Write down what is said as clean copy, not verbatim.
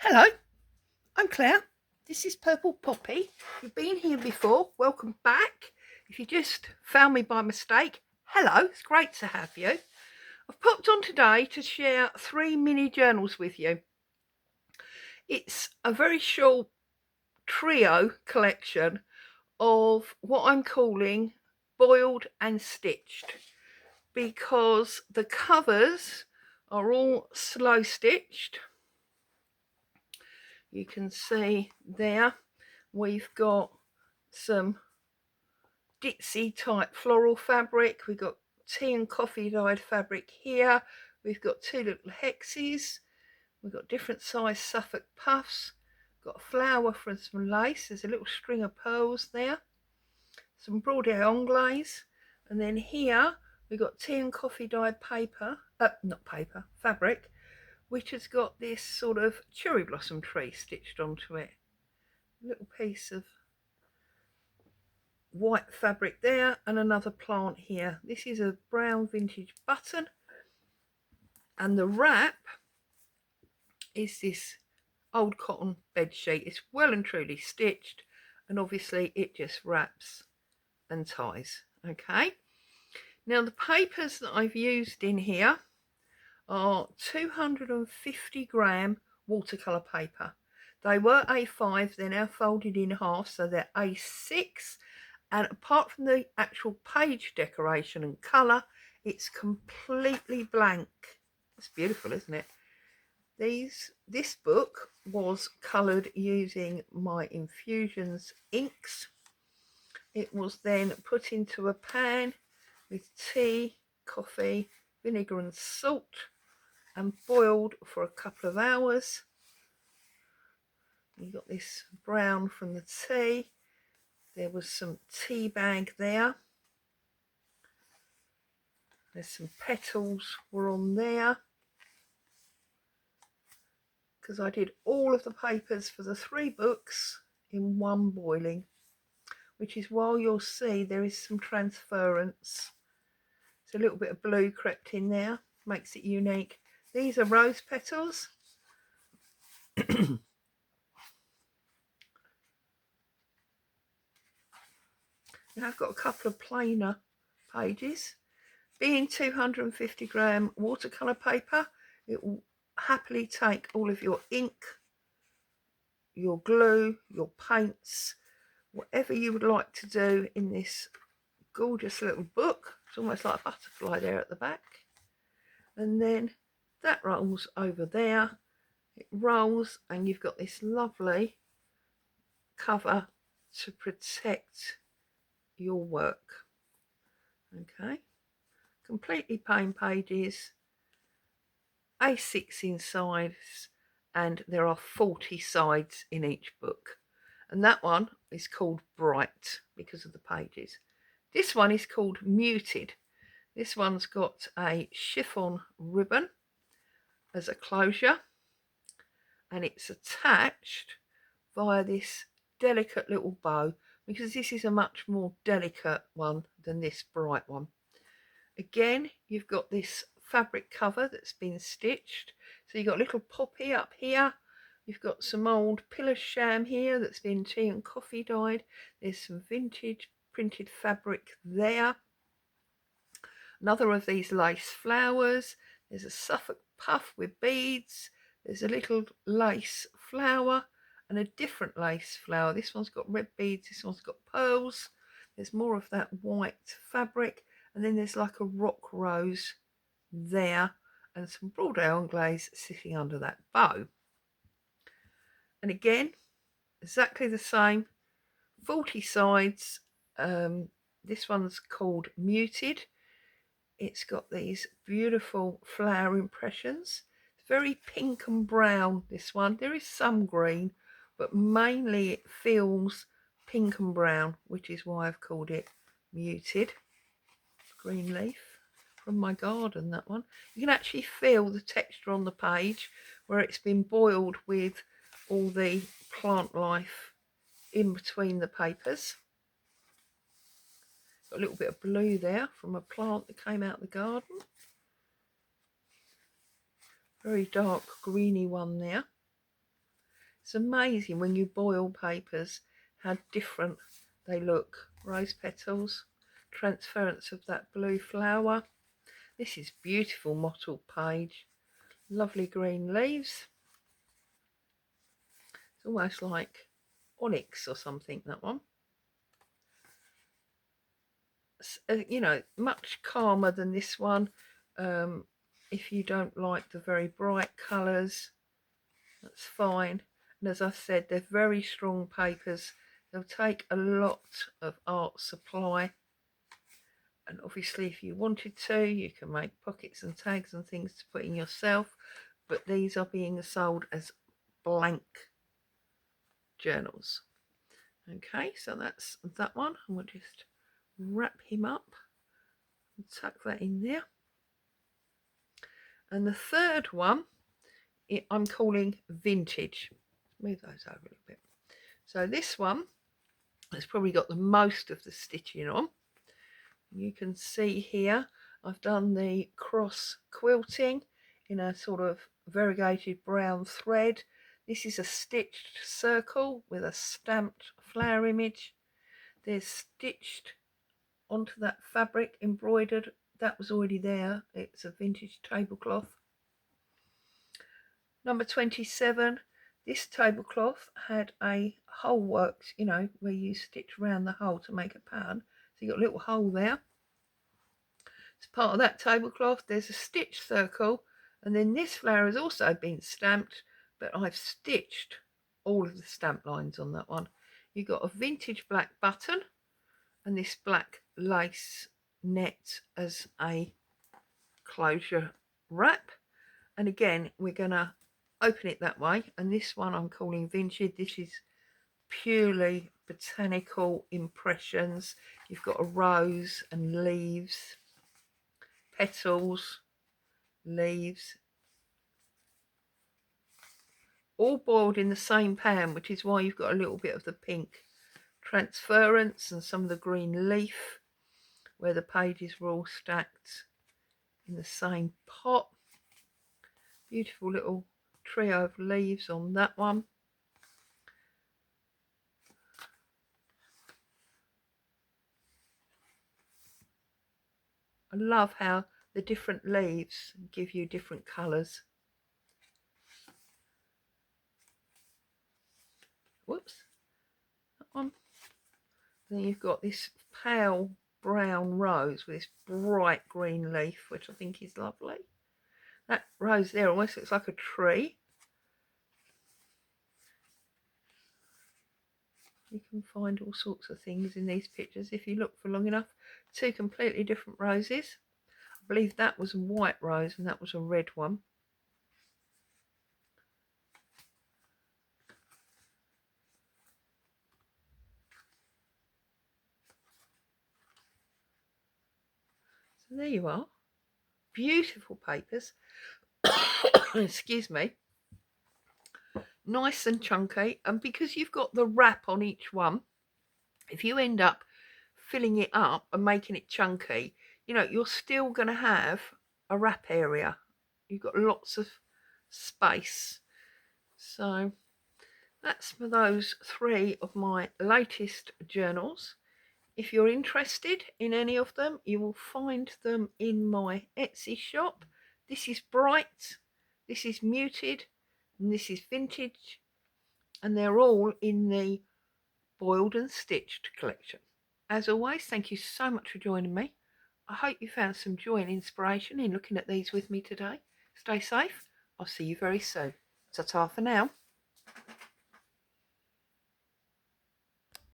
Hello, I'm Claire. This is Purple Poppy. You've been here before. Welcome back. If you just found me by mistake, hello, it's great to have you. I've popped on today to share 3 mini journals with you. It's a very short trio collection of what I'm calling boiled and stitched, because the covers are all slow stitched. You can see there we've got some ditzy type floral fabric. We've got tea and coffee dyed fabric here. We've got 2 little hexes. We've got different size Suffolk puffs. Got a flower from some lace. There's a little string of pearls there. Some broadé anglaise. And then here we've got tea and coffee dyed paper, fabric, which has got this sort of cherry blossom tree stitched onto it. A little piece of white fabric there and another plant here. This is a brown vintage button, and the wrap is this old cotton bed sheet. It's well and truly stitched, and obviously it just wraps and ties. Okay, now the papers that I've used in here are 250-gram watercolour paper. They were A5, they're now folded in half, so they're A6. And apart from the actual page decoration and colour, it's completely blank. It's beautiful, isn't it? This book was coloured using my Infusions inks. It was then put into a pan with tea, coffee, vinegar and salt, and boiled for a couple of hours. You got this brown from the tea. There was some tea bag there. There's some petals were on there, because I did all of the papers for the 3 books in one boiling, which is why you'll see there is some transference. It's a little bit of blue crept in there, makes it unique. These are rose petals. Now I've got a couple of plainer pages. Being 250-gram watercolour paper, it will happily take all of your ink, your glue, your paints, whatever you would like to do in this gorgeous little book. It's almost like a butterfly there at the back. And then that rolls over there. It rolls, and you've got this lovely cover to protect your work. Okay, completely plain pages, A6 in size, and there are 40 sides in each book. And that one is called Bright because of the pages. This one is called Muted. This one's got a chiffon ribbon as a closure, and it's attached via this delicate little bow, because this is a much more delicate one than this bright one. Again, you've got this fabric cover that's been stitched. So you've got a little poppy up here. You've got some old pillar sham here that's been tea and coffee dyed. There's some vintage printed fabric there. Another of these lace flowers. There's a Suffolk puff with beads. There's a little lace flower and a different lace flower. This one's got red beads, this one's got pearls. There's more of that white fabric, and then there's like a rock rose there and some broadé anglaise sitting under that bow. And again, exactly the same, 40 sides. This one's called Muted. It's got these beautiful flower impressions. It's very pink and brown, this one. There is some green, but mainly it feels pink and brown, which is why I've called it Muted. Green leaf from my garden, that one. You can actually feel the texture on the page where it's been boiled with all the plant life in between the papers. Got a little bit of blue there from a plant that came out of the garden. Very dark greeny one there. It's amazing when you boil papers how different they look. Rose petals, transference of that blue flower. This is beautiful mottled page. Lovely green leaves. It's almost like onyx or something, that one. You know, much calmer than this one. If you don't like the very bright colours, that's fine. And as I said, they're very strong papers. They'll take a lot of art supply. And obviously, if you wanted to, you can make pockets and tags and things to put in yourself. But these are being sold as blank journals. Okay, so that's that one. And we'll just wrap him up and tuck that in there. And the third one, I'm calling vintage. Move those over a little bit. So this one has probably got the most of the stitching on. You can see here I've done the cross quilting in a sort of variegated brown thread. This is a stitched circle with a stamped flower image. There's stitched onto that fabric embroidered. That was already there. It's a vintage tablecloth. Number 27, this tablecloth had a hole worked, you know, where you stitch around the hole to make a pattern. So you got a little hole there. As part of that tablecloth, there's a stitched circle, and then this flower has also been stamped, but I've stitched all of the stamp lines on that one. You've got a vintage black button and this black lace net as a closure wrap. And again, we're going to open it that way. And this one I'm calling vintage. This is purely botanical impressions. You've got a rose and leaves, petals, leaves, all boiled in the same pan, which is why you've got a little bit of the pink transference and some of the green leaf where the pages were all stacked in the same pot. Beautiful little trio of leaves on that one. I love how the different leaves give you different colours. Whoops, that one. Then you've got this pale brown rose with this bright green leaf, which I think is lovely. That rose there almost looks like a tree. You can find all sorts of things in these pictures if you look for long enough. Two completely different roses. I believe that was a white rose and that was a red one. So there you are. Beautiful papers. Excuse me. Nice and chunky. And because you've got the wrap on each one, if you end up filling it up and making it chunky, you know, you're still going to have a wrap area. You've got lots of space. So that's for those three of my latest journals. If you're interested in any of them, you will find them in my Etsy shop. This is bright, this is muted, and this is vintage, and they're all in the boiled and stitched collection. As always, thank you so much for joining me. I hope you found some joy and inspiration in looking at these with me today. Stay safe. I'll see you very soon. Ta-ta for now.